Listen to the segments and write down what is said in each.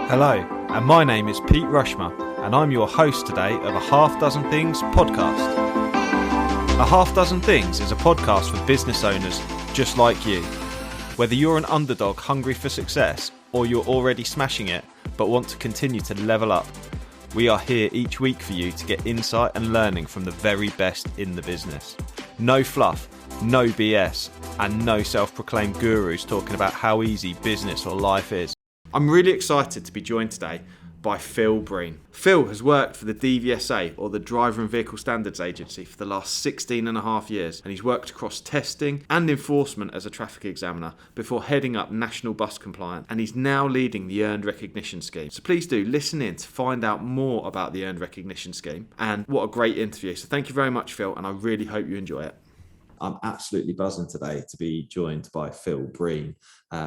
Hello, and my name is Pete Rushmer, and I'm your host today of A Half Dozen Things podcast. A Half Dozen Things is a podcast for business owners just like you. Whether you're an underdog hungry for success, or you're already smashing it but want to continue to level up, we are here each week for you to get insight and learning from the very best in the business. No fluff, no BS, and no self-proclaimed gurus talking about how easy business or life is. I'm really excited to be joined today by Phil Breen. Phil has worked for the DVSA, or the Driver and Vehicle Standards Agency, for the last 16 and a half years, and he's worked across testing and enforcement as a traffic examiner before heading up national bus compliance, and he's now leading the Earned Recognition Scheme. So please do listen in to find out more about the Earned Recognition Scheme, and what a great interview. So thank you very much, Phil, and I really hope you enjoy it. I'm absolutely buzzing today to be joined by Phil Breen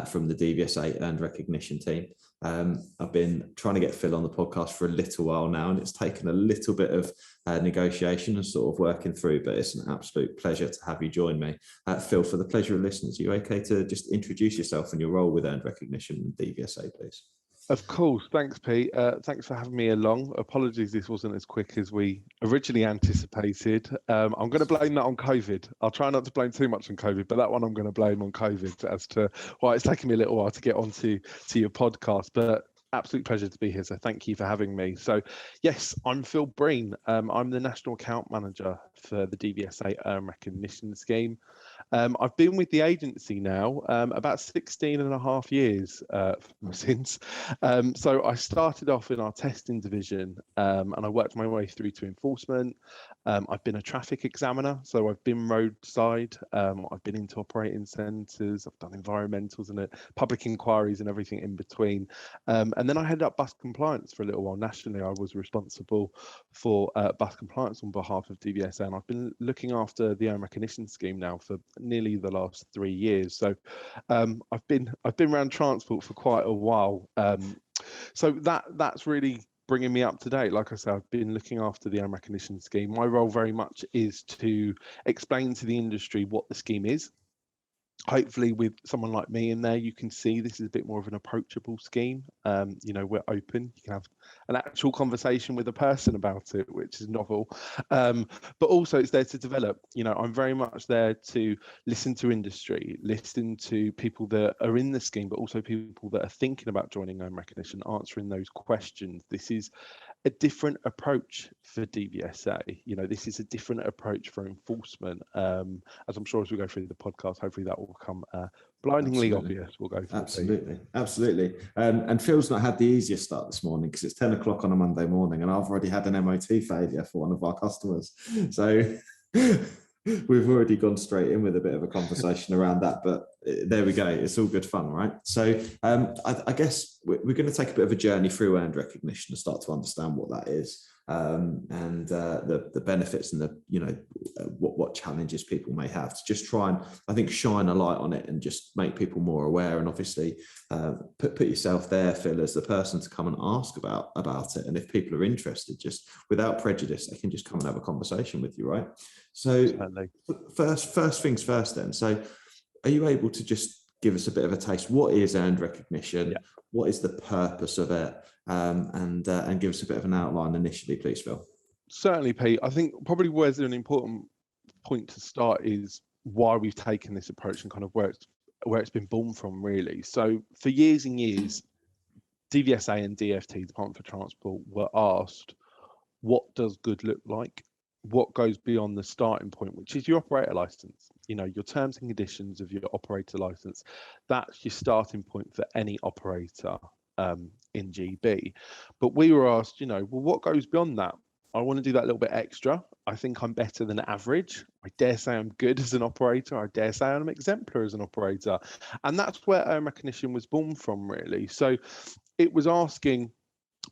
from the DVSA Earned Recognition team. I've been trying to get Phil on the podcast for a little while now, and it's taken a little bit of negotiation and sort of working through, but it's an absolute pleasure to have you join me. Phil, for the pleasure of listeners, are you okay to just introduce yourself and your role with Earned Recognition and DVSA, please? Of course. Thanks, Pete. Thanks for having me along. Apologies this wasn't as quick as we originally anticipated. I'm going to blame that on COVID. I'll try not to blame too much on COVID, but that one I'm going to blame on COVID as to why it's taken me a little while to get onto your podcast. But absolute pleasure to be here. So thank you for having me. So yes, I'm Phil Breen. I'm the National Account Manager for the DVSA Earned Recognition Scheme. I've been with the agency now about 16 and a half years since. So I started off in our testing division and I worked my way through to enforcement. I've been a traffic examiner, so I've been roadside. I've been into operating centres. I've done environmentals and public inquiries and everything in between. And then I headed up bus compliance for a little while. Nationally, I was responsible for bus compliance on behalf of DVSA, and I've been looking after the Earned Recognition Scheme now for nearly the last 3 years. So I've been around transport for quite a while. So that's really bringing me up to date. Like I said, I've been looking after the Earned Recognition Scheme. My role very much is to explain to the industry what the scheme is. Hopefully with someone like me in there, you can see this is a bit more of an approachable scheme. We're open. You can have an actual conversation with a person about it, which is novel. But also it's there to develop. I'm very much there to listen to industry, listen to people that are in the scheme, but also people that are thinking about joining Earned Recognition, answering those questions. This is a different approach for DVSA. This is a different approach for enforcement. As I'm sure as we go through the podcast, hopefully that will become blindingly obvious. We'll go through. Absolutely. And Phil's not had the easiest start this morning because it's 10 o'clock on a Monday morning and I've already had an MOT failure for one of our customers. So we've already gone straight in with a bit of a conversation around that, but there we go. It's all good fun, right? So I guess we're going to take a bit of a journey through Earned Recognition to start to understand what that is, and the benefits and what challenges people may have, to just try and, I think, shine a light on it and just make people more aware. And obviously put yourself there, Phil, as the person to come and ask about it. And if people are interested, just without prejudice, they can just come and have a conversation with you, right? So first things first then. So are you able to just give us a bit of a taste? What is Earned Recognition? Yeah. What is the purpose of it? And give us a bit of an outline initially, please, Phil. Certainly, Pete. I think probably where's an important point to start is why we've taken this approach and kind of where it's been born from, really. So for years and years, DVSA and DFT, Department for Transport, were asked, what does good look like? What goes beyond the starting point, which is your operator license, your terms and conditions of your operator license. That's your starting point for any operator in GB. But we were asked, what goes beyond that? I want to do that a little bit extra. I think I'm better than average. I dare say I'm good as an operator. I dare say I'm exemplar as an operator. And that's where Earned Recognition was born from, really. So it was asking,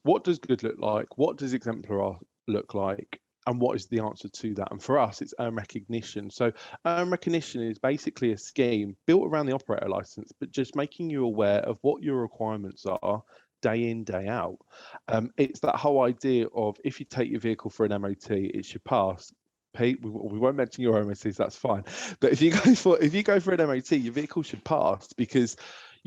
what does good look like? What does exemplar look like? And what is the answer to that? And for us, it's Earned Recognition. So Earned Recognition is basically a scheme built around the operator license, but just making you aware of what your requirements are day in, day out. It's that whole idea of, if you take your vehicle for an MOT, it should pass. Pete, we won't mention your MOTs, that's fine. But if you go for an MOT, your vehicle should pass, because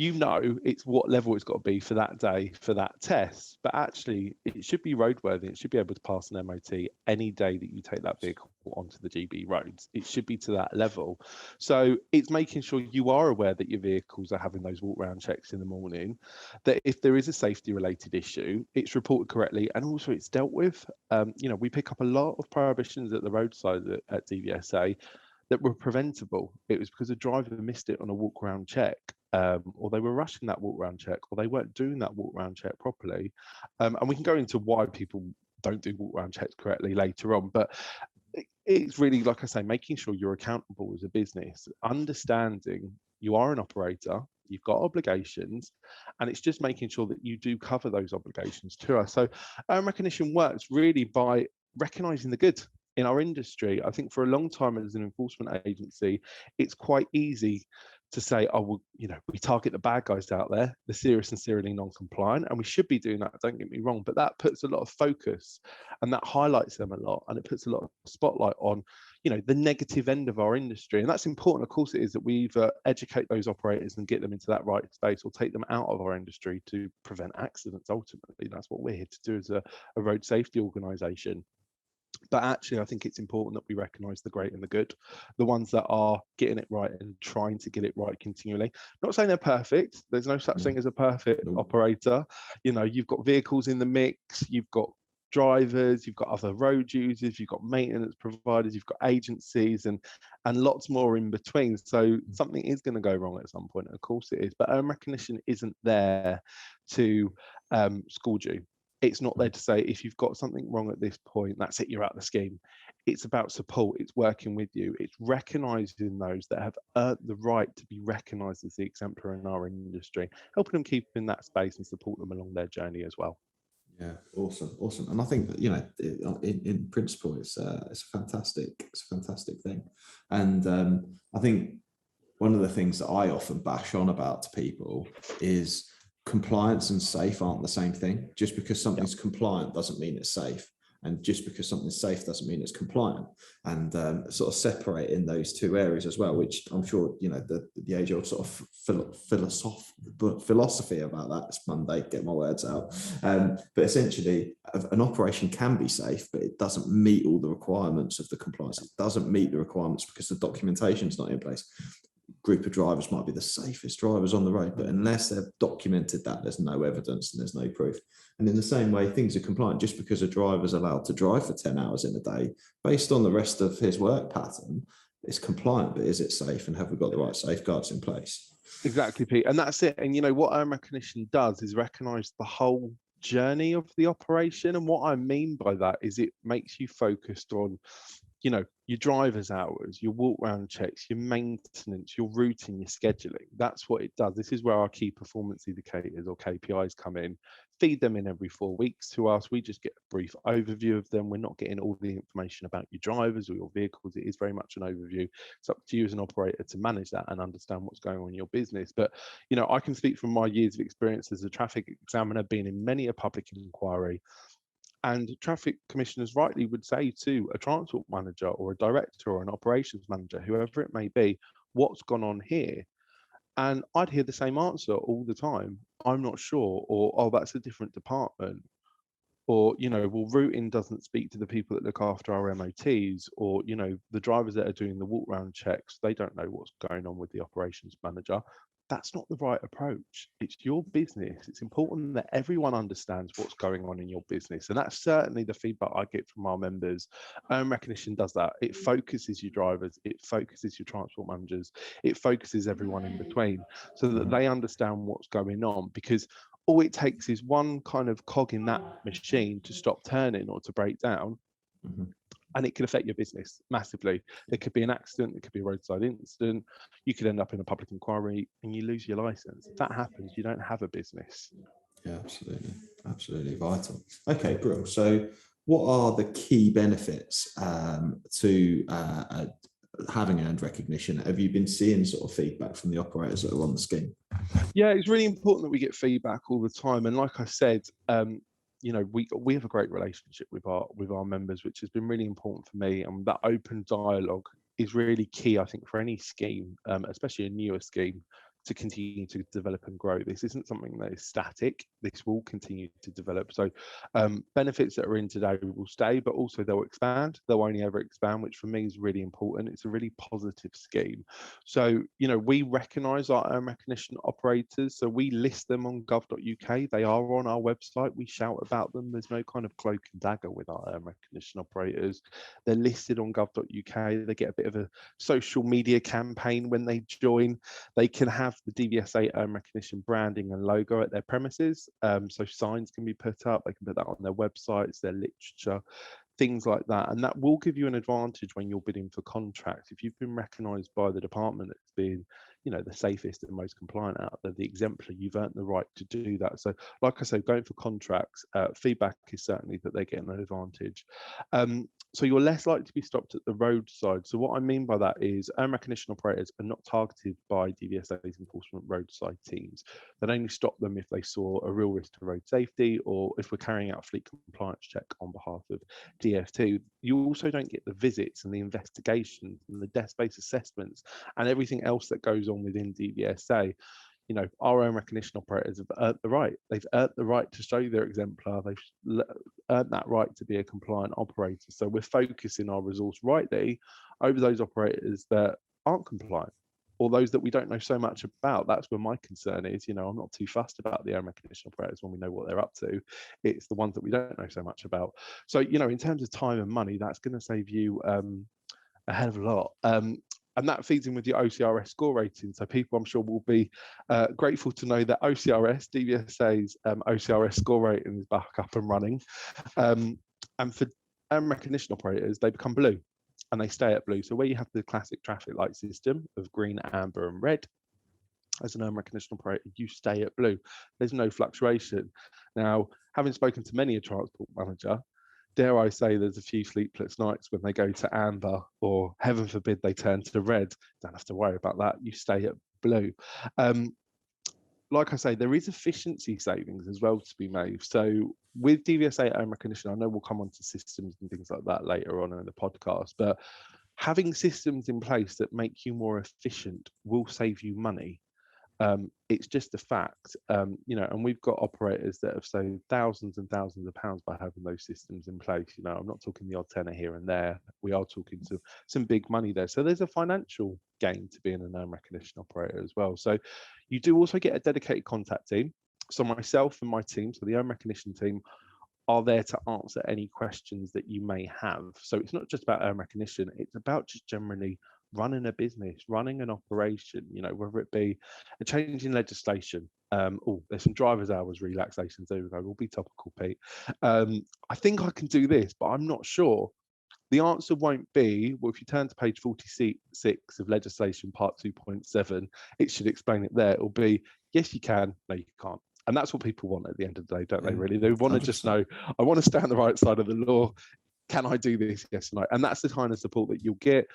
you know it's what level it's got to be for that day, for that test, but actually it should be roadworthy. It should be able to pass an MOT any day that you take that vehicle onto the GB roads. It should be to that level. So it's making sure you are aware that your vehicles are having those walk round checks in the morning, that if there is a safety related issue, it's reported correctly and also it's dealt with. We pick up a lot of prohibitions at the roadside at DVSA that were preventable. It was because a driver missed it on a walk around check, or they were rushing that walk around check, or they weren't doing that walk around check properly. And we can go into why people don't do walk around checks correctly later on. But it's really, like I say, making sure you're accountable as a business, understanding you are an operator, you've got obligations, and it's just making sure that you do cover those obligations to us. So recognition works really by recognizing the good in our industry. I think for a long time as an enforcement agency, it's quite easy to say, oh, well, we target the bad guys out there, the serious and serially non-compliant, and we should be doing that, don't get me wrong, but that puts a lot of focus and that highlights them a lot, and it puts a lot of spotlight on, the negative end of our industry. And that's important, of course it is, that we either educate those operators and get them into that right space or take them out of our industry to prevent accidents. Ultimately, that's what we're here to do as a road safety organisation. But actually, I think it's important that we recognise the great and the good, the ones that are getting it right and trying to get it right continually. Not saying they're perfect. There's no such thing as a perfect operator. You've got vehicles in the mix, you've got drivers, you've got other road users, you've got maintenance providers, you've got agencies, and lots more in between. So something is going to go wrong at some point. Of course it is. But recognition isn't there to scold you. It's not there to say, if you've got something wrong at this point, that's it, you're out of the scheme. It's about support. It's working with you. It's recognising those that have earned the right to be recognised as the exemplar in our industry, helping them keep in that space and support them along their journey as well. Yeah, awesome. And I think that, in principle, it's a fantastic thing. And I think one of the things that I often bash on about to people is compliance and safe aren't the same thing. Just because something's compliant doesn't mean it's safe, and just because something's safe doesn't mean it's compliant. And sort of separating those two areas as well, which I'm sure the age old sort of philosophy about that. It's Monday, get my words out. But essentially, an operation can be safe, but it doesn't meet all the requirements of the compliance. It doesn't meet the requirements because the documentation is not in place. Group of drivers might be the safest drivers on the road, but unless they've documented that, there's no evidence and there's no proof. And in the same way, things are compliant. Just because a driver's allowed to drive for 10 hours in a day, based on the rest of his work pattern, it's compliant, but is it safe, and have we got the right safeguards in place? Exactly, Pete. And that's it. And what recognition does is recognise the whole journey of the operation. And what I mean by that is it makes you focused on your driver's hours, your walk round checks, your maintenance, your routing, your scheduling. That's what it does. This is where our key performance indicators, or KPIs, come in. Feed them in every 4 weeks to us. We just get a brief overview of them. We're not getting all the information about your drivers or your vehicles. It is very much an overview. It's up to you as an operator to manage that and understand what's going on in your business. But I can speak from my years of experience as a traffic examiner, being in many a public inquiry. And traffic commissioners rightly would say to a transport manager or a director or an operations manager, whoever it may be, what's gone on here? And I'd hear the same answer all the time. I'm not sure, or, oh, that's a different department. Or, well, routing doesn't speak to the people that look after our MOTs, or, the drivers that are doing the walk round checks, they don't know what's going on with the operations manager. That's not the right approach. It's your business. It's important that everyone understands what's going on in your business. And that's certainly the feedback I get from our members. Recognition does that. It focuses your drivers, it focuses your transport managers, it focuses everyone in between, so that they understand what's going on. Because all it takes is one kind of cog in that machine to stop turning or to break down. And it could affect your business massively. There could be an accident, it could be a roadside incident, you could end up in a public inquiry and you lose your license. If that happens, you don't have a business. Yeah, absolutely vital. Okay, brilliant. So what are the key benefits to having earned recognition? Have you been seeing sort of feedback from the operators that are on the scheme? Yeah, it's really important that we get feedback all the time. And like I said, we have a great relationship with our members, which has been really important for me. And that open dialogue is really key, I think, for any scheme, especially a newer scheme, to continue to develop and grow. This isn't something that is static. This will continue to develop. So benefits that are in today will stay, but also they'll expand. They'll only ever expand, which for me is really important. It's a really positive scheme. So, we recognise our earn recognition operators. So we list them on gov.uk. They are on our website. We shout about them. There's no kind of cloak and dagger with our earn recognition operators. They're listed on gov.uk. They get a bit of a social media campaign when they join. They can have the DVSA earn recognition branding and logo at their premises. So signs can be put up. They can put that on their websites, their literature, things like that. And that will give you an advantage when you're bidding for contracts. If you've been recognised by the department as being, the safest and most compliant out there, the exemplar, you've earned the right to do that. So like I said, going for contracts, feedback is certainly that they're getting an advantage. So you're less likely to be stopped at the roadside. So what I mean by that is earn recognition operators are not targeted by DVSA's enforcement roadside teams. They'd only stop them if they saw a real risk to road safety, or if we're carrying out a fleet compliance check on behalf of DF2. You also don't get the visits and the investigations and the desk-based assessments and everything else that goes on within DVSA. Our own recognition operators have earned the right. They've earned the right to show their exemplar. They've earned that right to be a compliant operator. So we're focusing our resource rightly over those operators that aren't compliant, or those that we don't know so much about. That's where my concern is. I'm not too fussed about the own recognition operators when we know what they're up to. It's the ones that we don't know so much about. So, in terms of time and money, that's going to save you a hell of a lot. And that feeds in with your OCRS score rating. So people, I'm sure, will be grateful to know that DVSA's OCRS score rating is back up and running. And for recognition operators, they become blue and they stay at blue. So where you have the classic traffic light system of green, amber and red, as an earn recognition operator, you stay at blue. There's no fluctuation. Now, having spoken to many a transport manager, dare I say there's a few sleepless nights when they go to amber, or heaven forbid they turn to red. Don't have to worry about that. You stay at blue. Like I say, there is efficiency savings as well to be made. So with DVSA earn recognition, I know we'll come on to systems and things like that later on in the podcast, but having systems in place that make you more efficient will save you money. It's just a fact, and we've got operators that have saved thousands and thousands of pounds by having those systems in place. I'm not talking the odd tenner here and there. We are talking to some big money there. So there's a financial gain to being an earn recognition operator as well. So you do also get a dedicated contact team. So myself and my team, so the earn recognition team, are there to answer any questions that you may have. So it's not just about earn recognition, it's about just generally running a business, running an operation, whether it be a change in legislation. There's some driver's hours relaxations. There we go. We'll be topical, Pete. I think I can do this, but I'm not sure. The answer won't be, well, if you turn to page 46 of legislation part 2.7, it should explain it there. It'll be, yes, you can, no, you can't. And that's what people want at the end of the day, don't they, really? They want to just know, I want to stay on the right side of the law. Can I do this? Yes or no? And that's the kind of support that you'll get.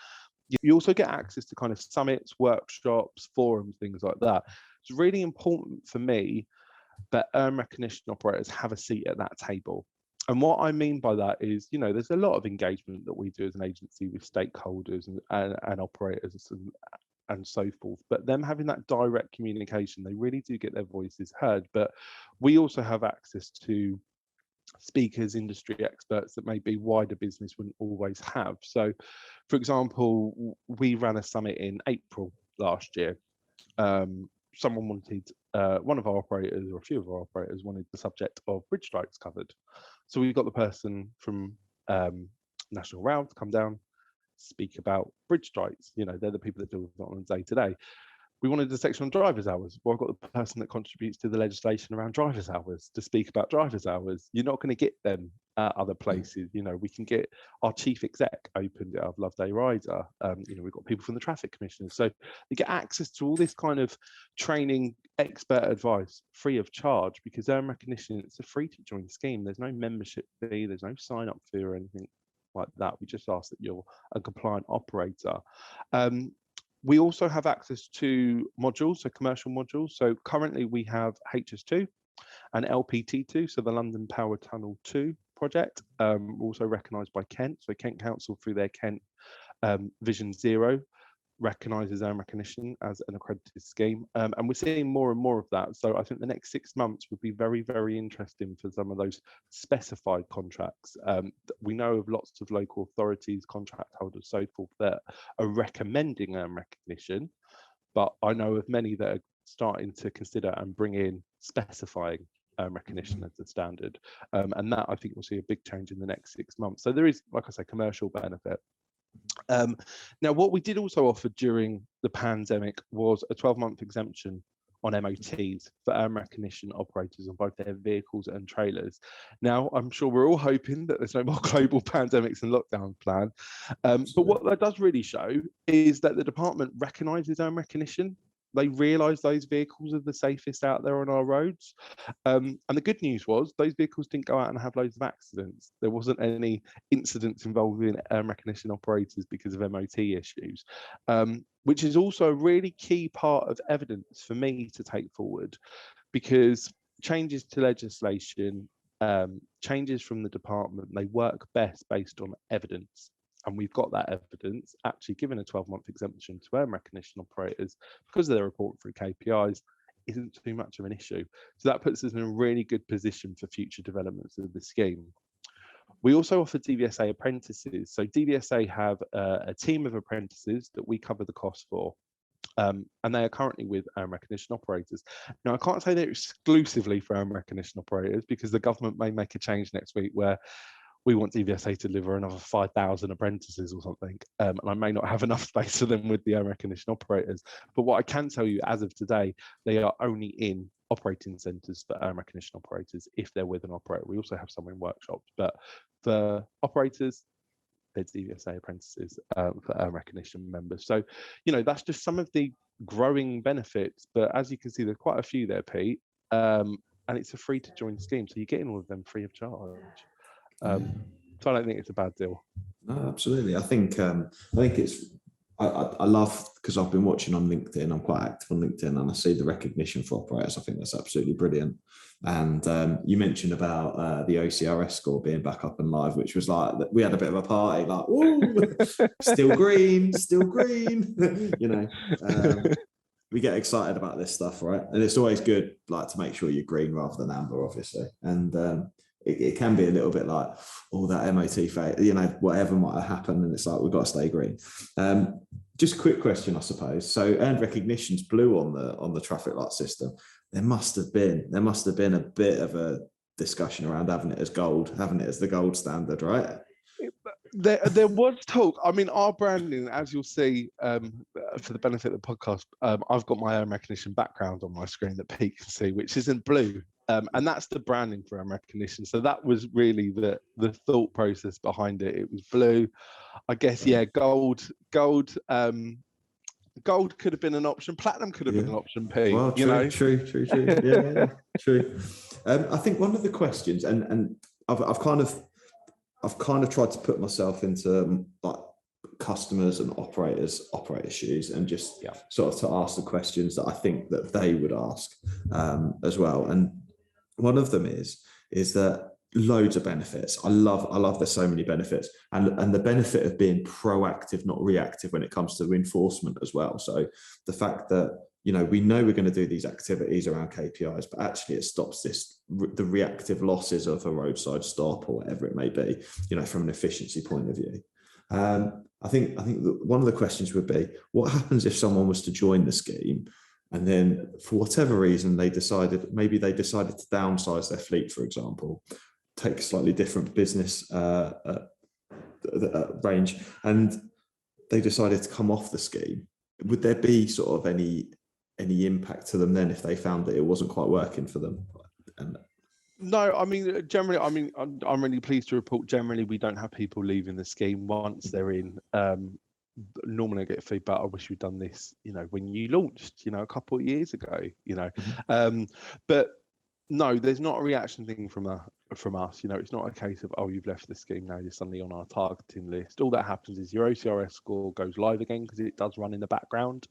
You also get access to kind of summits, workshops, forums, things like that. It's really important for me that earn recognition operators have a seat at that table. And what I mean by that is, there's a lot of engagement that we do as an agency with stakeholders and operators and so forth. But them having that direct communication, they really do get their voices heard. But we also have access to speakers, industry experts that maybe wider business wouldn't always have. So, for example, we ran a summit in April last year. Someone wanted, one of our operators, or a few of our operators, wanted the subject of bridge strikes covered. So we got the person from National Rail to come down, speak about bridge strikes. They're the people that deal with it on a day-to-day. We wanted a section on driver's hours. Well, I've got the person that contributes to the legislation around driver's hours to speak about driver's hours. You're not going to get them at other places. We can get our chief exec opened it up, Loveday Rider. We've got people from the traffic commissioners. So they get access to all this kind of training, expert advice free of charge, because earn recognition, it's a free to join scheme. There's no membership fee, there's no sign up fee or anything like that. We just ask that you're a compliant operator. We also have access to modules, so commercial modules. So currently we have HS2 and LPT2, so the London Power Tunnel 2 project, also recognised by Kent. So Kent Council, through their Kent Vision Zero, recognises own recognition as an accredited scheme, and we're seeing more and more of that. So I think the next 6 months would be very, very interesting for some of those specified contracts. We know of lots of local authorities, contract holders, so forth, that are recommending own recognition, but I know of many that are starting to consider and bring in specifying recognition as the standard, and that I think we'll see a big change in the next 6 months. So there is, like I say, commercial benefit. Now, what we did also offer during the pandemic was a 12-month exemption on MOTs for recognition operators on both their vehicles and trailers. Now, I'm sure we're all hoping that there's no more global pandemics and lockdown plan, but what that does really show is that the department recognises recognition. They realise those vehicles are the safest out there on our roads. And the good news was those vehicles didn't go out and have loads of accidents. There wasn't any incidents involving recognition operators because of MOT issues, which is also a really key part of evidence for me to take forward, because changes to legislation, changes from the department, they work best based on evidence. And we've got that evidence actually given a 12-month exemption to recognition operators because of their report through KPIs isn't too much of an issue. So that puts us in a really good position for future developments of the scheme. We also offer DVSA apprentices. So DVSA have a team of apprentices that we cover the cost for. And they are currently with recognition operators. Now, I can't say they're exclusively for recognition operators because the government may make a change next week where we want DVSA to deliver another 5,000 apprentices or something, and I may not have enough space for them with the recognition operators. But what I can tell you as of today, they are only in operating centres for recognition operators if they're with an operator. We also have some in workshops, but for operators, they're DVSA apprentices for recognition members. So, you know, that's just some of the growing benefits. But as you can see, there's quite a few there, Pete, and it's a free to join scheme. So you're getting all of them free of charge. So I don't think it's a bad deal. No, absolutely. I think it's. I love, because I've been watching on LinkedIn. I'm quite active on LinkedIn, and I see the recognition for operators. I think that's absolutely brilliant. And you mentioned about the OCRS score being back up and live, which was like, we had a bit of a party, like, ooh, still green, still green. You know, we get excited about this stuff, right? And it's always good, like, to make sure you're green rather than amber, obviously. And it can be a little bit like, oh, that MOT, you know, whatever might have happened, and it's like, we've got to stay green. Just a quick question, I suppose. So earned recognition's blue on the traffic light system. There must have been a bit of a discussion around having it as gold, having it as the gold standard, right? There was talk. I mean, our branding, as you'll see, for the benefit of the podcast, I've got my own recognition background on my screen that Pete can see, which isn't blue. And that's the branding for recognition. So that was really the thought process behind it. It was blue. I guess, yeah, gold could have been an option. Platinum could have been an option, Pete. Well, true. Yeah, true. I think one of the questions, and I've kind of tried to put myself into like customers and operators' shoes, and just sort of to ask the questions that I think that they would ask as well. And one of them is that loads of benefits. I love there's so many benefits, and the benefit of being proactive, not reactive, when it comes to enforcement as well. So the fact that, you know, we know we're going to do these activities around KPIs, but actually it stops the reactive losses of a roadside stop or whatever it may be, you know, from an efficiency point of view. I think that one of the questions would be, what happens if someone was to join the scheme and then for whatever reason they decided to downsize their fleet, for example, take a slightly different business range, and they decided to come off the scheme? Would there be sort of any impact to them then if they found that it wasn't quite working for them? No, I mean, generally, I'm really pleased to report, generally, we don't have people leaving the scheme once they're in. Normally I get feedback, I wish we'd done this, you know, when you launched, you know, a couple of years ago, you know. But no, there's not a reaction thing from us, you know. It's not a case of, oh, you've left the scheme, now you're suddenly on our targeting list. All that happens is your OCRS score goes live again, because it does run in the background.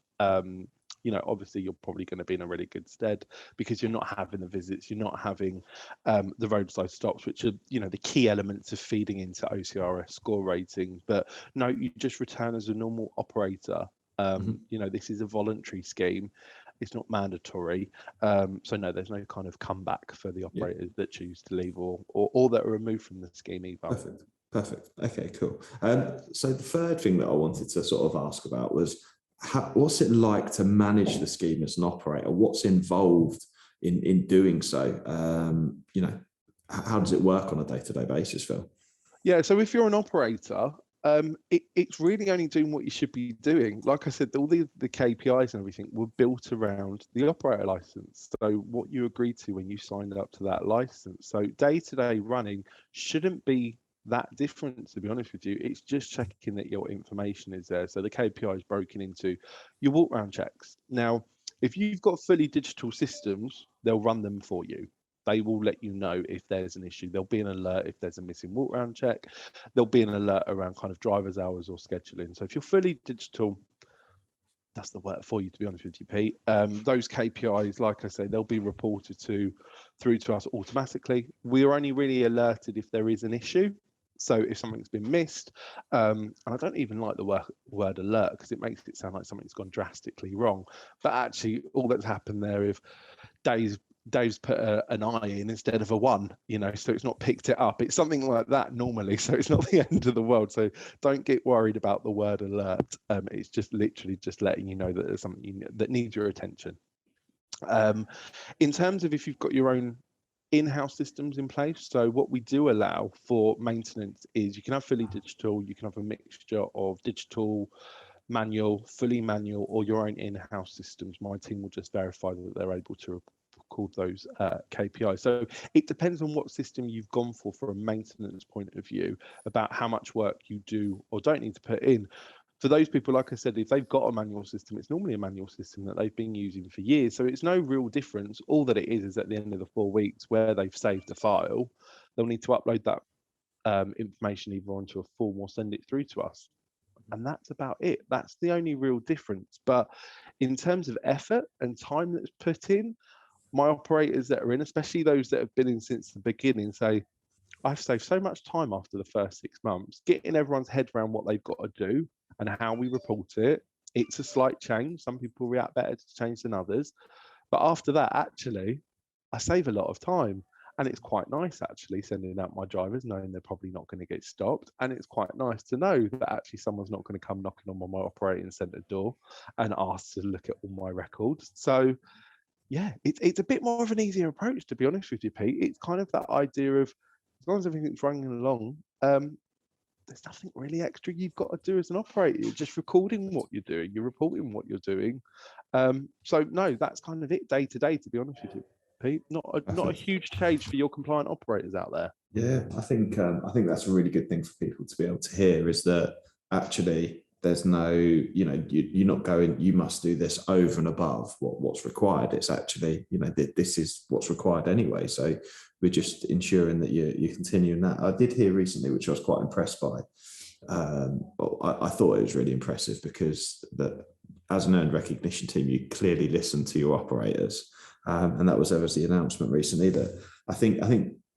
You know, obviously you're probably going to be in a really good stead because you're not having the visits, you're not having the roadside stops, which are, you know, the key elements of feeding into OCRS score rating. But no, you just return as a normal operator This is a voluntary scheme. It's not mandatory. So no, there's no kind of comeback for the operators that choose to leave or that are removed from the scheme either. Perfect. Okay, cool. So the third thing that I wanted to sort of ask about was what's it like to manage the scheme as an operator? What's involved in doing so? How does it work on a day-to-day basis, Phil? Yeah, so if you're an operator, it's really only doing what you should be doing. Like I said, all the KPIs and everything were built around the operator license. So what you agreed to when you signed up to that license. So day-to-day running shouldn't be that different, to be honest with you. It's just checking that your information is there. So the KPI is broken into your walk round checks. Now, if you've got fully digital systems, they'll run them for you. They will let you know if there's an issue. There'll be an alert if there's a missing walk round check. There'll be an alert around kind of driver's hours or scheduling. So if you're fully digital, that's the work for you, to be honest with you, Pete. Those KPIs, like I say, they'll be reported through to us automatically. We're only really alerted if there is an issue. So if something's been missed, and I don't even like the word alert because it makes it sound like something's gone drastically wrong. But actually, all that's happened there is Dave's put an I in instead of a 1, so it's not picked it up. It's something like that normally, so it's not the end of the world. So don't get worried about the word alert. It's just literally just letting you know that there's something that needs your attention. In terms of if you've got your own in-house systems in place, so what we do allow for maintenance is you can have fully digital, you can have a mixture of digital, manual, fully manual, or your own in-house systems. My team will just verify that they're able to record those KPIs. So it depends on what system you've gone for a maintenance point of view about how much work you do or don't need to put in. For those people, like I said, if they've got a manual system, it's normally a manual system that they've been using for years. So it's no real difference. All that it is at the end of the 4 weeks where they've saved a file, they'll need to upload that information either onto a form or send it through to us. And that's about it. That's the only real difference. But in terms of effort and time that's put in, my operators that are in, especially those that have been in since the beginning, say, I've saved so much time after the first 6 months, getting everyone's head around what they've got to do and how we report it. It's a slight change. Some people react better to change than others. But after that, actually, I save a lot of time. And it's quite nice, actually, sending out my drivers, knowing they're probably not going to get stopped. And it's quite nice to know that actually someone's not going to come knocking on my operating centre door and ask to look at all my records. So, yeah, it's a bit more of an easier approach, to be honest with you, Pete. It's kind of that idea of as long as everything's running along, there's nothing really extra you've got to do as an operator. You're just recording what you're doing. You're reporting what you're doing. So, no, that's kind of it day to day, to be honest with you, Pete. Not a huge change for your compliant operators out there. Yeah, I think that's a really good thing for people to be able to hear is that actually there's no, you're not going, you must do this over and above what's required. It's actually, this is what's required anyway. So we're just ensuring that you're continuing that. I did hear recently, which I was quite impressed by. I thought it was really impressive because that as an earned recognition team, you clearly listen to your operators. And that was the announcement recently that I think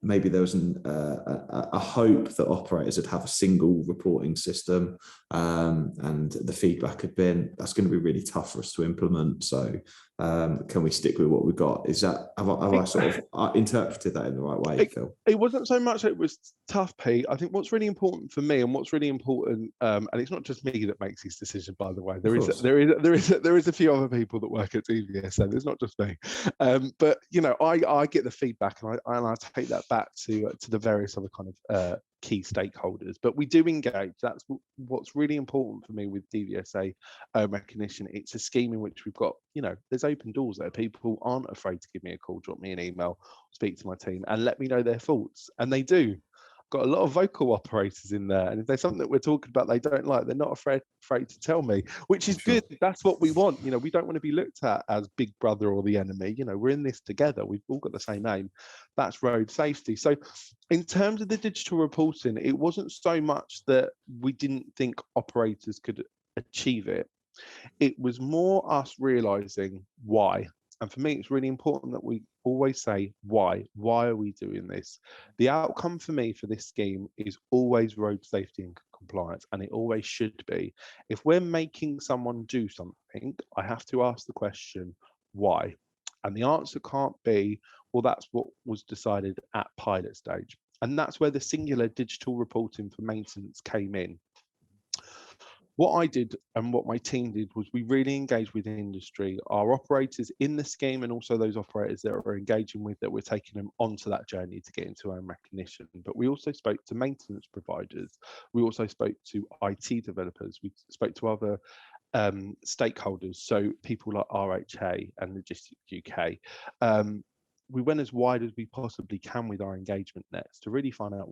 maybe there was a hope that operators would have a single reporting system, and the feedback had been that's going to be really tough for us to implement. So can we stick with what we've got? Is that have I sort of interpreted that in the right way, Phil? It wasn't so much it was tough, Pete. I think what's really important for me and what's really important, and it's not just me that makes these decisions, by the way. There is a few other people that work at DVSA. There's not just me. But I get the feedback and I take that back to the various other kind of key stakeholders. But we do engage. That's what's really important for me with DVSA recognition. It's a scheme in which we've got, there's open doors there. People aren't afraid to give me a call, drop me an email, speak to my team and let me know their thoughts. And they do. Got a lot of vocal operators in there, and if there's something that we're talking about they don't like, they're not afraid to tell me, which is good. That's what we want. We don't want to be looked at as big brother or the enemy. We're in this together. We've all got the same aim. That's road safety. So in terms of the digital reporting, it wasn't so much that we didn't think operators could achieve it. It was more us realizing why. And for me, it's really important that we always say, why? Why are we doing this? The outcome for me for this scheme is always road safety and compliance, and it always should be. If we're making someone do something, I have to ask the question, why? And the answer can't be, well, that's what was decided at pilot stage. And that's where the singular digital reporting for maintenance came in. What I did and what my team did was we really engaged with the industry, our operators in the scheme, and also those operators that we're engaging with, that we're taking them onto that journey to get into own recognition. But we also spoke to maintenance providers. We also spoke to IT developers. We spoke to other stakeholders, so people like RHA and Logistics UK. We went as wide as we possibly can with our engagement nets to really find out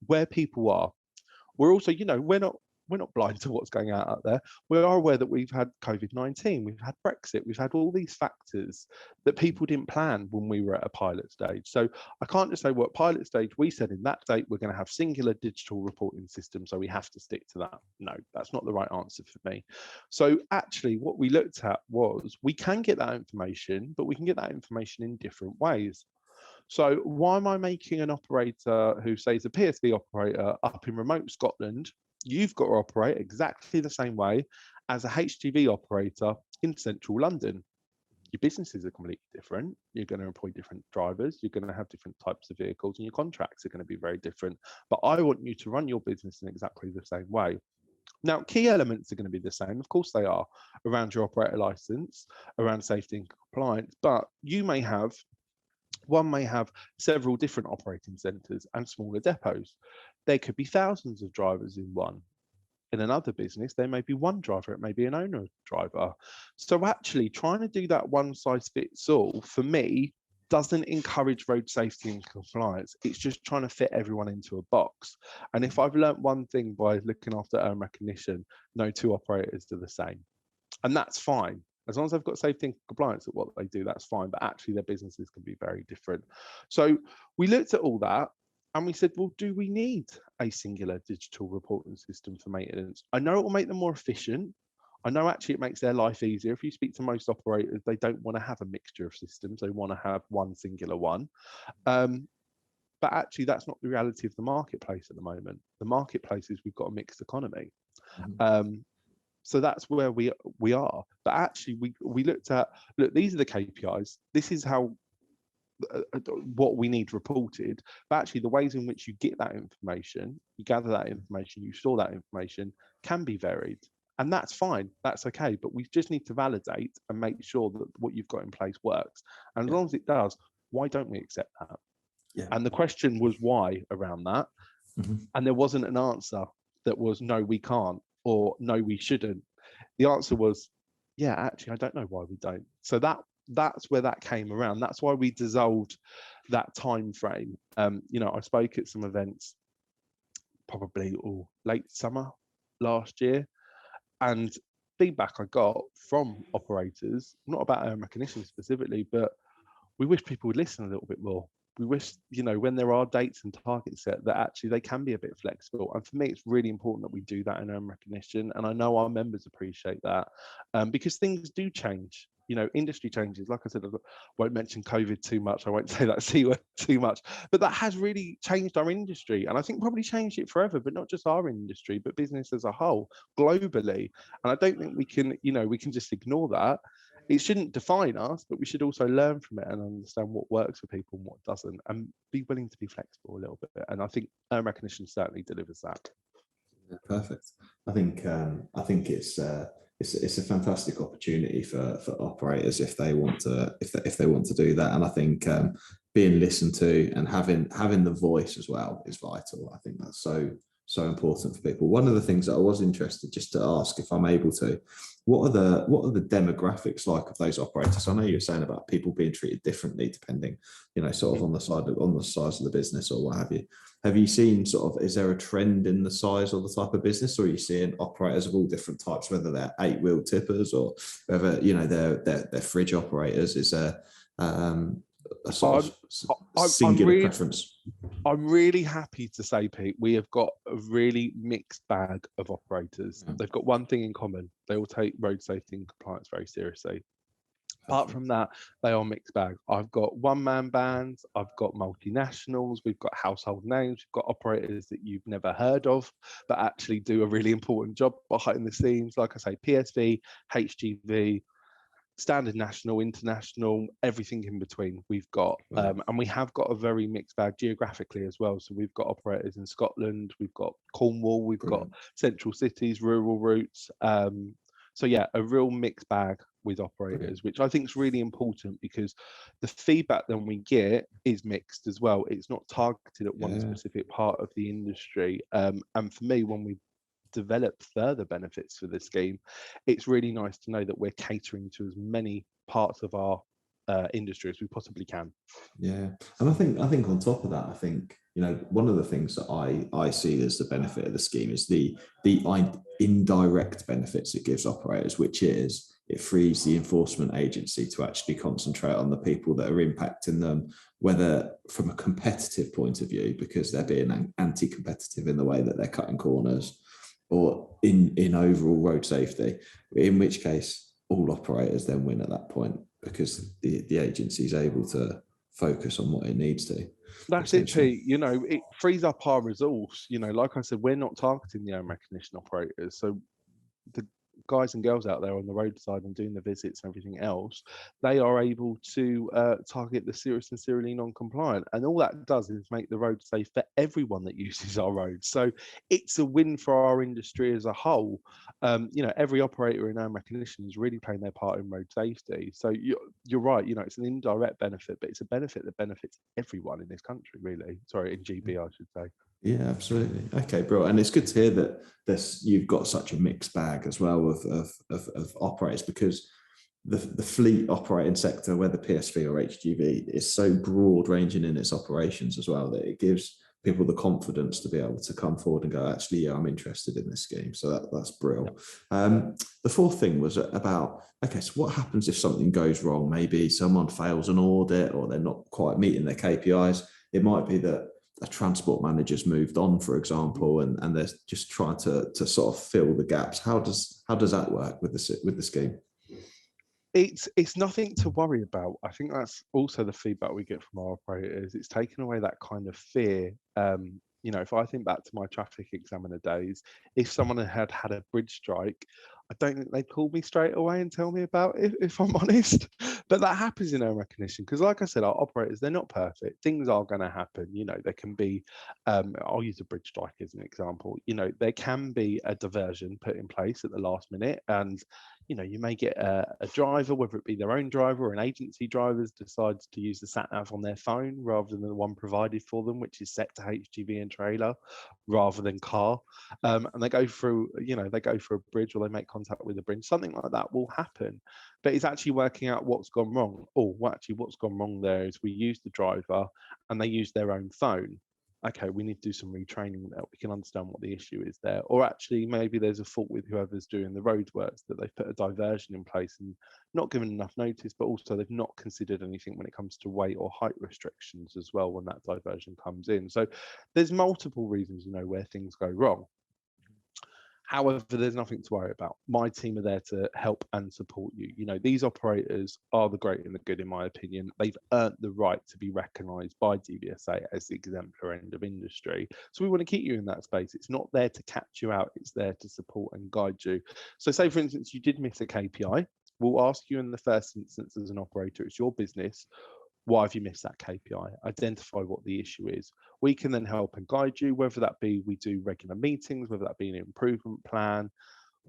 where people are. We're also, we're not blind to what's going on out there. We are aware that we've had COVID-19, we've had Brexit, we've had all these factors that people didn't plan when we were at a pilot stage. So I can't just say, well, at pilot stage, we said in that date, we're going to have singular digital reporting system, so we have to stick to that. No, that's not the right answer for me. So actually what we looked at was, we can get that information, but we can get that information in different ways. So why am I making an operator who says a PSV operator up in remote Scotland? You've got to operate exactly the same way as a HGV operator in central London. Your businesses are completely different. You're going to employ different drivers. You're going to have different types of vehicles, and your contracts are going to be very different. But I want you to run your business in exactly the same way. Now, key elements are going to be the same. Of course they are, around your operator license, around safety and compliance, but one may have several different operating centres and smaller depots. There could be thousands of drivers in one. In another business, there may be one driver, it may be an owner driver. So actually trying to do that one size fits all, for me, doesn't encourage road safety and compliance. It's just trying to fit everyone into a box. And if I've learnt one thing by looking after own recognition, no two operators are the same. And that's fine. As long as they've got safety and compliance at what they do, that's fine. But actually their businesses can be very different. So we looked at all that and we said, well, do we need a singular digital reporting system for maintenance? I know it will make them more efficient. I know actually it makes their life easier. If you speak to most operators, they don't want to have a mixture of systems. They want to have one singular one. But actually that's not the reality of the marketplace at the moment. The marketplace is we've got a mixed economy. So that's where we are. But actually, we looked at, look, these are the KPIs. This is how what we need reported. But actually, the ways in which you get that information, you gather that information, you store that information, can be varied. And that's fine. That's okay. But we just need to validate and make sure that what you've got in place works. And as long as it does, why don't we accept that? Yeah. And the question was why around that. And there wasn't an answer that was, no, we can't, or no, we shouldn't. The answer was, yeah, actually, I don't know why we don't. So that's where that came around. That's why we dissolved that time frame. I spoke at some events probably late summer last year, and feedback I got from operators, not about own recognition specifically, but we wish people would listen a little bit more. We wish, when there are dates and targets set, that actually they can be a bit flexible. And for me, it's really important that we do that in own recognition. And I know our members appreciate that because things do change. Industry changes. Like I said, I won't mention COVID too much. I won't say that C word too much, but that has really changed our industry. And I think probably changed it forever, but not just our industry, but business as a whole, globally. And I don't think we can just ignore that. It shouldn't define us, but we should also learn from it and understand what works for people and what doesn't, and be willing to be flexible a little bit. And I think own recognition certainly delivers that. Yeah, perfect. I think it's a fantastic opportunity for operators if they want to do that. And I think being listened to and having the voice as well is vital. I think that's so important for people. One of the things that I was interested just to ask, if I'm able to, what are the demographics like of those operators? I know you're saying about people being treated differently depending, sort of on the size of the business or what have you. Have you seen is there a trend in the size or the type of business, or are you seeing operators of all different types, whether they're 8-wheel tippers or whether they're fridge operators? Is there a sort of singular preference? I'm really happy to say, Pete, we have got a really mixed bag of operators. They've got one thing in common. They all take road safety and compliance very seriously. Apart from that, they are mixed bag. I've got one-man bands, I've got multinationals, we've got household names, we've got operators that you've never heard of, but actually do a really important job behind the scenes. Like I say, PSV, HGV, standard national, international, everything in between we've got. And we have got a very mixed bag geographically as well. So we've got operators in Scotland, we've got Cornwall, we've got central cities, rural routes. So yeah, a real mixed bag with operators, which I think is really important, because the feedback that we get is mixed as well. It's not targeted at one specific part of the industry. And for me, when we develop further benefits for the scheme, it's really nice to know that we're catering to as many parts of our industry as we possibly can. Yeah, and I think on top of that, I think, you know, one of the things that I see as the benefit of the scheme is the indirect benefits it gives operators, which is it frees the enforcement agency to actually concentrate on the people that are impacting them, whether from a competitive point of view, because they're being anti-competitive in the way that they're cutting corners, or in overall road safety, in which case all operators then win at that point, because the agency is able to focus on what it needs to. That's it, Pete. You know, it frees up our resource. You know, like I said, we're not targeting the own recognition operators. So the guys and girls out there on the roadside and doing the visits and everything else, they are able to target the serious and serially non-compliant. And all that does is make the road safe for everyone that uses our roads. So it's a win for our industry as a whole. You know, every operator in own recognition is really playing their part in road safety. So you're right, you know, it's an indirect benefit, but it's a benefit that benefits everyone in this country, really. Sorry, in GB, I should say. Yeah, absolutely. Okay, bro. And it's good to hear that you've got such a mixed bag as well of operators, because the fleet operating sector, whether PSV or HGV, is so broad ranging in its operations as well, that it gives people the confidence to be able to come forward and go, actually, yeah, I'm interested in this scheme. So that's brilliant. The fourth thing was about, okay, so what happens if something goes wrong? Maybe someone fails an audit, or they're not quite meeting their KPIs. It might be that a transport manager's moved on, for example, and they're just trying to sort of fill the gaps. How does that work with the scheme? It's nothing to worry about. I think that's also the feedback we get from our operators. It's taken away that kind of fear. You know, if I think back to my traffic examiner days, if someone had had a bridge strike, I don't think they'd call me straight away and tell me about it, if I'm honest. But that happens in our recognition, because like I said, our operators, they're not perfect. Things are going to happen. You know, there can be, I'll use a bridge strike as an example. You know, there can be a diversion put in place at the last minute, and you know, you may get a driver, whether it be their own driver or an agency driver, decides to use the sat nav on their phone rather than the one provided for them, which is set to HGV and trailer rather than car. And they go through, you know, they go for a bridge, or they make contact with a bridge. Something like that will happen. But it's actually working out what's gone wrong. Oh, well, actually, what's gone wrong there is we use the driver and they use their own phone. Okay, we need to do some retraining there. We can understand what the issue is there. Or actually, maybe there's a fault with whoever's doing the roadworks, that they've put a diversion in place and not given enough notice, but also they've not considered anything when it comes to weight or height restrictions as well when that diversion comes in. So there's multiple reasons, you know, where things go wrong. However, there's nothing to worry about. My team are there to help and support you. You know, these operators are the great and the good, in my opinion. They've earned the right to be recognised by DVSA as the exemplar end of industry. So we want to keep you in that space. It's not there to catch you out. It's there to support and guide you. So say, for instance, you did miss a KPI. We'll ask you in the first instance as an operator, it's your business. Why have you missed that KPI? Identify what the issue is. We can then help and guide you, whether that be we do regular meetings, whether that be an improvement plan,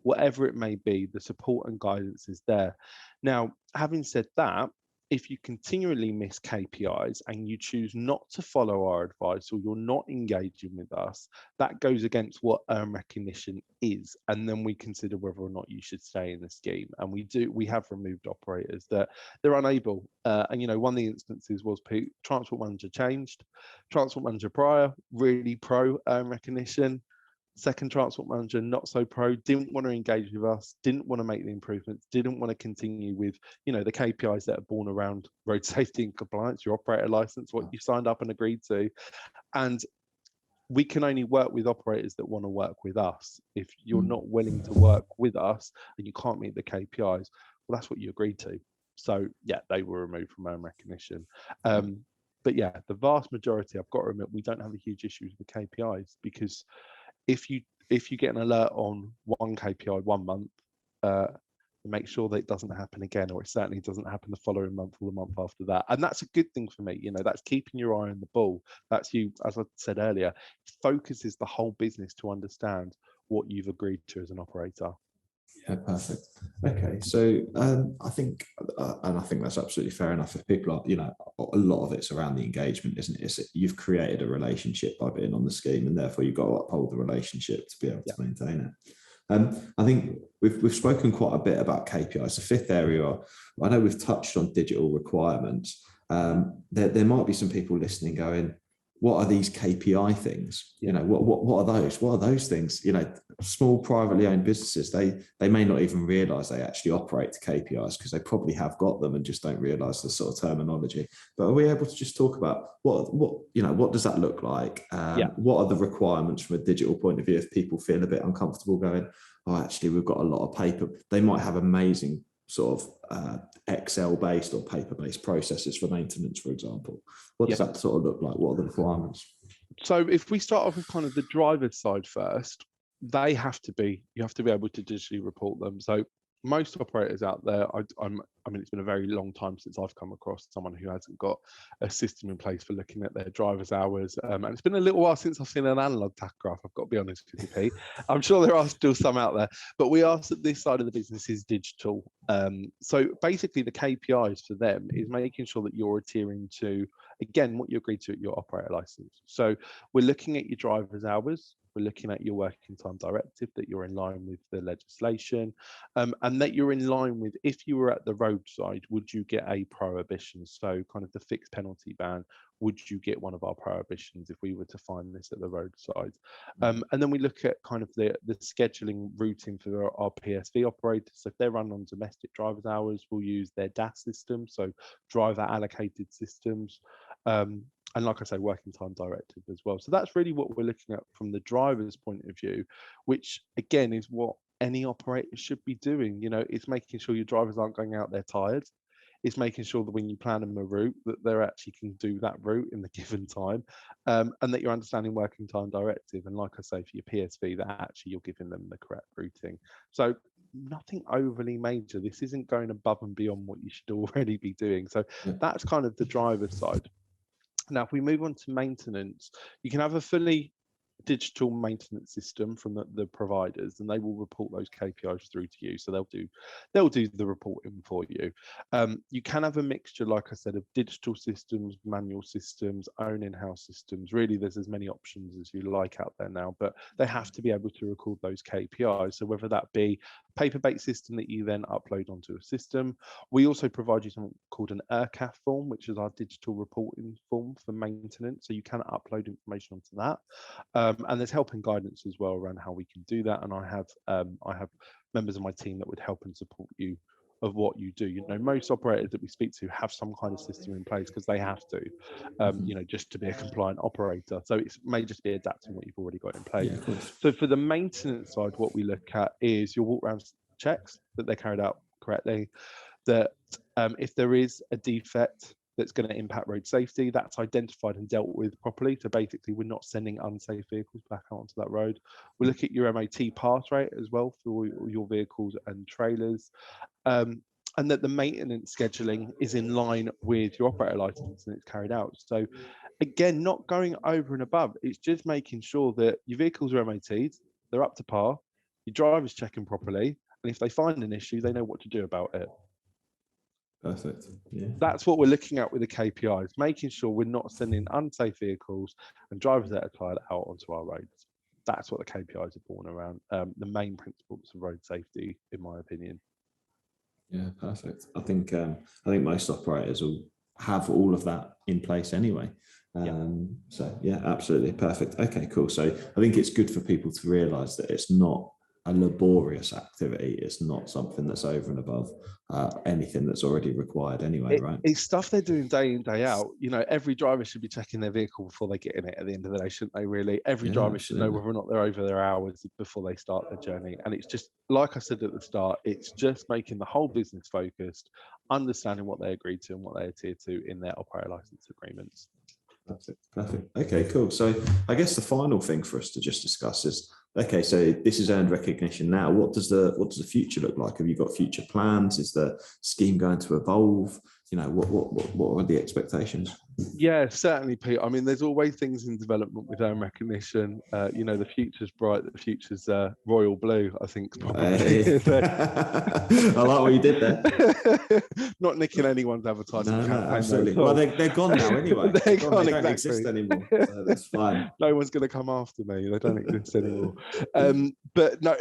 whatever it may be, the support and guidance is there. Now, having said that, if you continually miss KPIs and you choose not to follow our advice, or you're not engaging with us, that goes against what earn recognition is. And then we consider whether or not you should stay in the scheme. And we have removed operators that they're unable. And, you know, one of the instances was transport manager changed, transport manager prior, really pro earn recognition. Second transport manager, not so pro, didn't want to engage with us, didn't want to make the improvements, didn't want to continue with, you know, the KPIs that are born around road safety and compliance, your operator license, what you signed up and agreed to. And we can only work with operators that want to work with us. If you're not willing to work with us and you can't meet the KPIs, well, that's what you agreed to. So yeah, they were removed from home recognition. But yeah, the vast majority, I've got to admit, we don't have a huge issue with the KPIs, because if you get an alert on one KPI 1 month, make sure that it doesn't happen again, or it certainly doesn't happen the following month or the month after that. And that's a good thing for me. You know, that's keeping your eye on the ball. That's you, as I said earlier, focuses the whole business to understand what you've agreed to as an operator. Yeah, perfect. Okay, so I think that's absolutely fair enough. If people are, you know, a lot of it's around the engagement, isn't it? You've created a relationship by being on the scheme, and therefore you've got to uphold the relationship to be able to maintain it. I think we've spoken quite a bit about KPIs. The fifth area, I know we've touched on digital requirements. There might be some people listening going, what are these KPI things? You know, what are those? What are those things? You know, small privately owned businesses, they may not even realize they actually operate to KPIs, because they probably have got them and just don't realize the sort of terminology. But are we able to just talk about what does that look like? What are the requirements from a digital point of view if people feel a bit uncomfortable going, oh, actually, we've got a lot of paper. They might have amazing sort of Excel-based or paper-based processes for maintenance, for example. What does that sort of look like? What are the requirements? So if we start off with kind of the driver's side first, you have to be able to digitally report them. So most operators out there, I mean, it's been a very long time since I've come across someone who hasn't got a system in place for looking at their driver's hours. And it's been a little while since I've seen an analog tachograph, I've got to be honest with you, Pete. I'm sure there are still some out there, but we ask that this side of the business is digital. So basically the KPIs for them is making sure that you're adhering to, again, what you agreed to at your operator license. So we're looking at your driver's hours. We're looking at your working time directive, that you're in line with the legislation, and that you're in line with, if you were at the roadside, would you get a prohibition? So kind of the fixed penalty ban, would you get one of our prohibitions if we were to find this at the roadside? And then we look at kind of the scheduling routing for our PSV operators. So if they're run on domestic driver's hours, we'll use their DAS system, so driver allocated systems. And like I say, working time directive as well. So that's really what we're looking at from the driver's point of view, which again is what any operator should be doing. You know, it's making sure your drivers aren't going out there tired. It's making sure that when you plan them a route, that they actually can do that route in the given time, and that you're understanding working time directive. And like I say, for your PSV, that actually you're giving them the correct routing. So nothing overly major. This isn't going above and beyond what you should already be doing. So that's kind of the driver's side. Now, if we move on to maintenance, you can have a fully digital maintenance system from the providers, and they will report those KPIs through to you. So they'll do the reporting for you. You can have a mixture, like I said, of digital systems, manual systems, own in-house systems. Really, there's as many options as you like out there now, but they have to be able to record those KPIs. So whether that be a paper-based system that you then upload onto a system, we also provide you something called an ERCAF form, which is our digital reporting form for maintenance. So you can upload information onto that. And there's help and guidance as well around how we can do that. And I have members of my team that would help and support you of what you do. You know, most operators that we speak to have some kind of system in place because they have to, you know, just to be a compliant operator. So it may just be adapting what you've already got in place. Yeah, so for the maintenance side, what we look at is your walk around checks, that they're carried out correctly, that if there is a defect that's going to impact road safety, that's identified and dealt with properly. So basically, we're not sending unsafe vehicles back out onto that road. We look at your MOT pass rate as well for your vehicles and trailers, and that the maintenance scheduling is in line with your operator license and it's carried out. So again, not going over and above, it's just making sure that your vehicles are MOT'd, they're up to par, your driver's checking properly, and if they find an issue, they know what to do about it. Perfect. Yeah. That's what we're looking at with the KPIs, making sure we're not sending unsafe vehicles and drivers that are tired out onto our roads. That's what the KPIs are born around. The main principles of road safety, in my opinion. Yeah, perfect. I think most operators will have all of that in place anyway. So yeah, absolutely perfect. Okay, cool. So I think it's good for people to realise that it's not a laborious activity. It's not something that's over and above anything that's already required anyway, right? It's stuff they're doing day in, day out. Every driver should be checking their vehicle before they get in it at the end of the day, shouldn't they, really? Every driver should know whether or not they're over their hours before they start their journey. And it's just, like I said at the start, it's just making the whole business focused, understanding what they agreed to and what they adhere to in their operator license agreements. Perfect. Okay, cool. So I guess the final thing for us to just discuss is, okay, so this is earned recognition now. What does the future look like? Have you got future plans? Is the scheme going to evolve? What are the expectations? Yeah, certainly, Pete. I mean, there's always things in development with earned recognition. The future's bright, the future's royal blue, I think. Probably. I like what you did there. Not nicking anyone's advertising campaign. Absolutely. Well, they're gone now anyway. They're gone, they exactly. don't exist anymore, so that's fine. No one's going to come after me. They don't exist anymore. But no,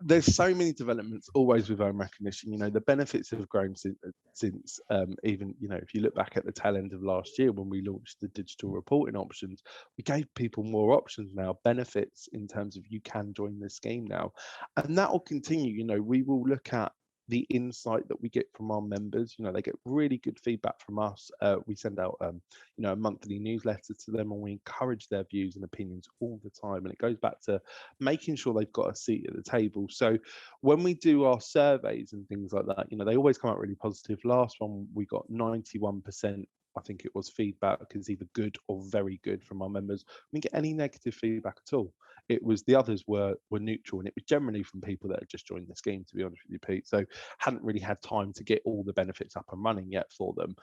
there's so many developments always with earned recognition. The benefits have grown since even, if you look back at the tail end of last year when we launched the digital reporting options, we gave people more options now, benefits in terms of you can join the scheme now. And that will continue. We will look at the insight that we get from our members. They get really good feedback from us. We send out a monthly newsletter to them, and we encourage their views and opinions all the time, and it goes back to making sure they've got a seat at the table. So when we do our surveys and things like that, they always come out really positive. Last one we got 91%, I think it was, feedback is either good or very good from our members. We didn't get any negative feedback at all. It was, the others were neutral, and it was generally from people that had just joined the scheme, to be honest with you, Pete. So hadn't really had time to get all the benefits up and running yet for them.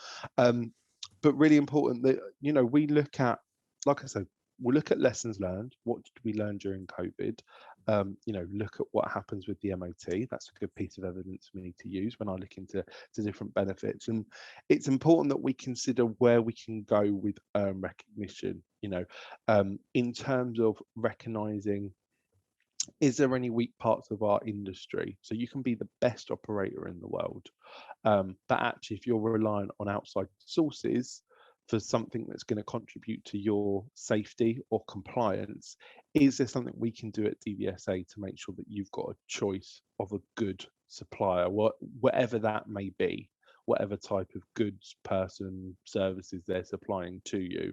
But really important that, we look at, like I said, we'll look at lessons learned. What did we learn during COVID? Look at what happens with the MOT. That's a good piece of evidence we need to use when I look into different benefits. And it's important that we consider where we can go with recognition, in terms of recognizing, is there any weak parts of our industry? So you can be the best operator in the world, but actually if you're relying on outside sources for something that's going to contribute to your safety or compliance, is there something we can do at DVSA to make sure that you've got a choice of a good supplier, whatever that may be, whatever type of goods, person, services they're supplying to you?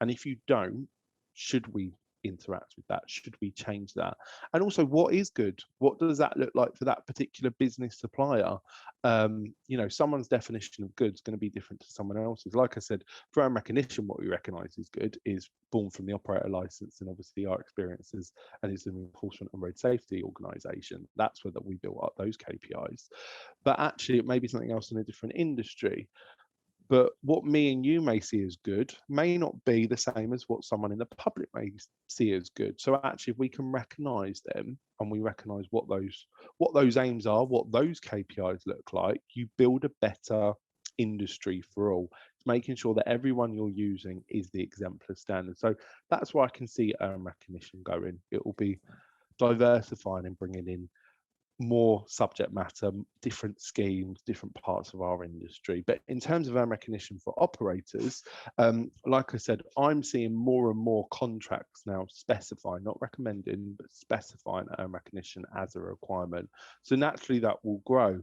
And if you don't, should we interact with that? Should we change that? And also, what is good? What does that look like for that particular business supplier? Someone's definition of good is going to be different to someone else's. Like I said, for earned recognition, what we recognise is good is born from the operator license and obviously our experiences, and is an enforcement and road safety organisation. That's where we built up those KPIs. But actually, it may be something else in a different industry. But what me and you may see as good may not be the same as what someone in the public may see as good. So actually, if we can recognise them and we recognise what those aims are, what those KPIs look like, you build a better industry for all. It's making sure that everyone you're using is the exemplar standard. So that's where I can see earned recognition going. It will be diversifying and bringing in more subject matter, different schemes, different parts of our industry. But in terms of earned recognition for operators, like I said, I'm seeing more and more contracts now specifying, not recommending, but specifying earned recognition as a requirement. So naturally that will grow.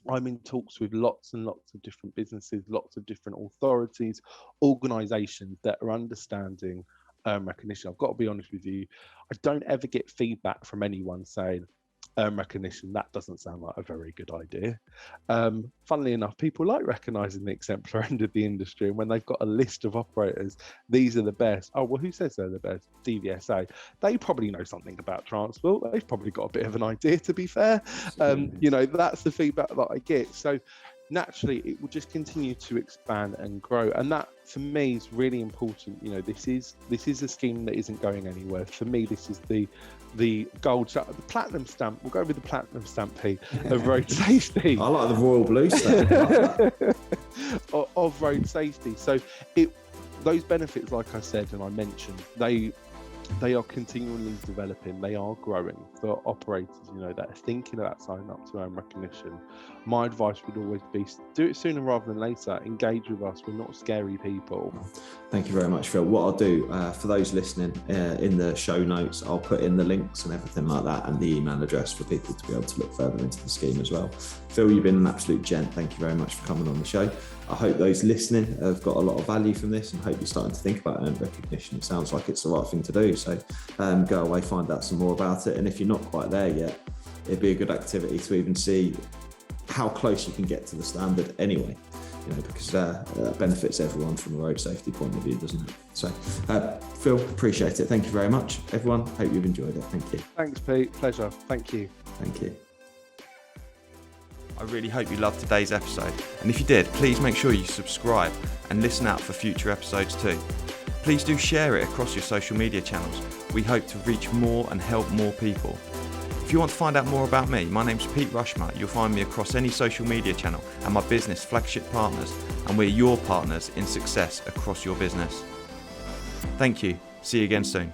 I'm in talks with lots and lots of different businesses, lots of different authorities, organisations that are understanding earned recognition. I've got to be honest with you, I don't ever get feedback from anyone saying, earned recognition, that doesn't sound like a very good idea. Funnily enough, people like recognising the exemplar end of the industry, and when they've got a list of operators, these are the best. Oh, well, who says they're the best? DVSA. They probably know something about transport. They've probably got a bit of an idea, to be fair. That's the feedback that I get. So naturally, it will just continue to expand and grow, and that for me is really important. This is a scheme that isn't going anywhere. For me, this is the gold stamp, the platinum stamp. We'll go with the platinum stamp, Pete, of road safety. I like the royal blue stamp. of road safety. So those benefits, like I said and I mentioned, they are continually developing, they are growing. For operators, that are thinking about signing up to own recognition, my advice would always be do it sooner rather than later. Engage with us. We're not scary people. Thank you very much, Phil. What I'll do for those listening in the show notes, I'll put in the links and everything like that, and the email address for people to be able to look further into the scheme as well. Phil, you've been an absolute gent. Thank you very much for coming on the show. I hope those listening have got a lot of value from this, and hope you're starting to think about earned recognition. It sounds like it's the right thing to do. So go away, find out some more about it. And if you're not quite there yet, it'd be a good activity to even see how close you can get to the standard anyway, because that benefits everyone from a road safety point of view, doesn't it? So Phil, appreciate it. Thank you very much. Everyone, hope you've enjoyed it. Thank you. Thanks, Pete. Pleasure. Thank you. Thank you. I really hope you loved today's episode, and if you did, please make sure you subscribe and listen out for future episodes too. Please do share it across your social media channels. We hope to reach more and help more people. If you want to find out more about me, my name's Pete Rushmer. You'll find me across any social media channel and my business, Flagship Partners, and we're your partners in success across your business. Thank you. See you again soon.